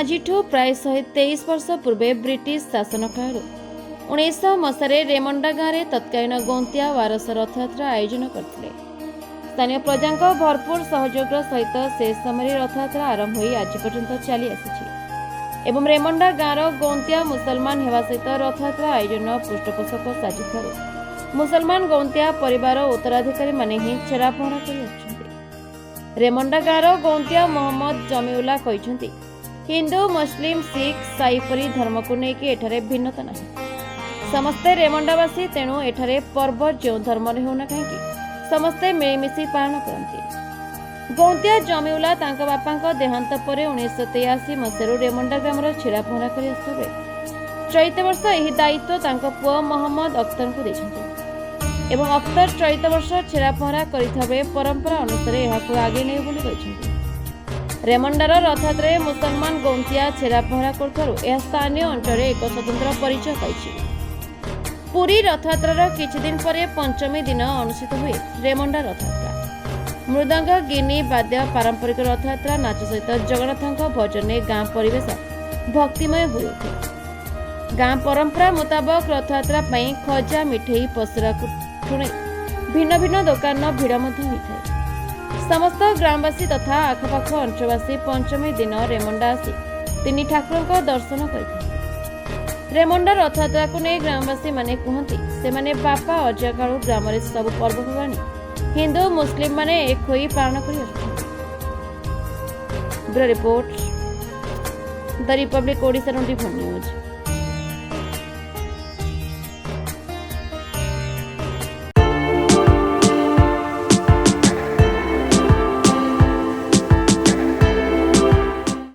ଆଜିଠୁ ପ୍ରାୟ 123 ବର୍ଷ ପୂର୍ବେ ବ୍ରିଟିଶ ଶାସନ କାଳରୁ 1900 ମସିହାରେ ରେମଣ୍ଡା ଗାଁରେ ତତ୍କାଳୀନ ଗୌନ୍ତିଆ ୱାରସ ରଥଯାତ୍ରା ଆୟୋଜନ କରିଥିଲେ। ସ୍ଥାନୀୟ ପ୍ରଜାଙ୍କ ଭରପୁର ସହଯୋଗର ସହିତ ସେ ସମୟରେ ରଥଯାତ୍ରା ଆରମ୍ଭ ହୋଇ ଆଜି ପର୍ଯ୍ୟନ୍ତ ଚାଲି ଆସିଛି ଏବଂ ରେମଣ୍ଡା ଗାଁର ଗୌନ୍ତିଆ ମୁସଲମାନ ହେବା ସହିତ ରଥଯାତ୍ରା ଆୟୋଜନ ପୃଷ୍ଠପୋଷକ ସାଜିଥିବାରୁ ମୁସଲମାନ ଗୌନ୍ତିଆ ପରିବାର ଉତ୍ତରାଧିକାରୀମାନେ ହିଁ ଛେରା ପହଁରା କରି ଆସୁଛନ୍ତି। ରେମଣ୍ଡା ଗାଁର ଗୌନ୍ତିଆ ମହମ୍ମଦ ଜମିଉଲ୍ଲା କହିଛନ୍ତି, ହିନ୍ଦୁ ମୁସଲିମ ଶିଖ ସାଇ ପରି ଧର୍ମକୁ ନେଇକି ଏଠାରେ ଭିନ୍ନତା ନାହିଁ। ସମସ୍ତେ ରେମଣ୍ଡାବାସୀ, ତେଣୁ ଏଠାରେ ପର୍ବ ଯେଉଁ ଧର୍ମରେ ହେଉନା କାହିଁକି ସମସ୍ତେ ମିଳିମିଶି ପାଳନ କରନ୍ତି। ଗୌନ୍ତିଆ ଜମିଉଲ୍ଲା ତାଙ୍କ ବାପାଙ୍କ ଦେହାନ୍ତ ପରେ 1983 ମସିହାରୁ ରେମଣ୍ଡା ଗ୍ରାମର ଛେରା ପହଁରା କରି ଆସୁଥିବେ ଚଳିତ ବର୍ଷ ଏହି ଦାୟିତ୍ୱ ତାଙ୍କ ପୁଅ ମହମ୍ମଦ ଅଖତରଙ୍କୁ ଦେଇଛନ୍ତି ଏବଂ ଅଖତର ଚଳିତ ବର୍ଷ ଛେରା ପହଁରା କରିଥିବା ବେଳେ ପରମ୍ପରା ଅନୁସାରେ ଏହାକୁ ଆଗେଇ ନେବେ ବୋଲି କହିଛନ୍ତି। ରେମଣ୍ଡାର ରଥଯାତ୍ରାରେ ମୁସଲମାନ ଗୌନ୍ତିଆ ଛେରା ପହଁରା କରୁଥିବାରୁ ଏହା ସ୍ଥାନୀୟ ଅଞ୍ଚଳରେ ଏକ ସ୍ୱତନ୍ତ୍ର ପରିଚୟ ପାଇଛି। ପୁରୀ ରଥଯାତ୍ରାର କିଛି ଦିନ ପରେ ପଞ୍ଚମୀ ଦିନ ଅନୁଷ୍ଠିତ ହୁଏ ରେମଣ୍ଡା ରଥଯାତ୍ରା। ମୃଦଙ୍ଗ, ଗିନି ବାଦ୍ୟ, ପାରମ୍ପରିକ ରଥଯାତ୍ରା ନାଚ ସହିତ ଜଗନ୍ନାଥଙ୍କ ଭଜନରେ ଗାଁ ପରିବେଶ ଭକ୍ତିମୟ ହୋଇ ଉଠେ। ଗାଁ ପରମ୍ପରା ମୁତାବକ ରଥଯାତ୍ରା ପାଇଁ ଖଜା, ମିଠେଇ, ପସରାକୁ ନେଇ ଭିନ୍ନ ଭିନ୍ନ ଦୋକାନର ଭିଡ଼ ମଧ୍ୟ ହୋଇଥାଏ। ସମସ୍ତ ଗ୍ରାମବାସୀ ତଥା ଆଖପାଖ ଅଞ୍ଚଳବାସୀ ପଞ୍ଚମୀ ଦିନ ରେମଣ୍ଡା ଆସି ତିନି ଠାକୁରଙ୍କ ଦର୍ଶନ କରିଥାନ୍ତି। ରେମଣ୍ଡା ରଥଯାତ୍ରାକୁ ନେଇ ଗ୍ରାମବାସୀ ମାନେ କୁହନ୍ତି, ସେମାନେ ବାପା ଅଜା କାଳୁ ଗ୍ରାମରେ ସବୁ ପର୍ବପର୍ବାଣୀ ହିନ୍ଦୁ ମୁସଲିମ ମାନେ ଏକ ହୋଇ ପାଳନ କରି ଆସୁଛନ୍ତି। ବ୍ୟୁରୋ ରିପୋର୍ଟ, ଦ ରିପବ୍ଲିକ ଓଡ଼ିଶା 24 ନ୍ୟୁଜ୍।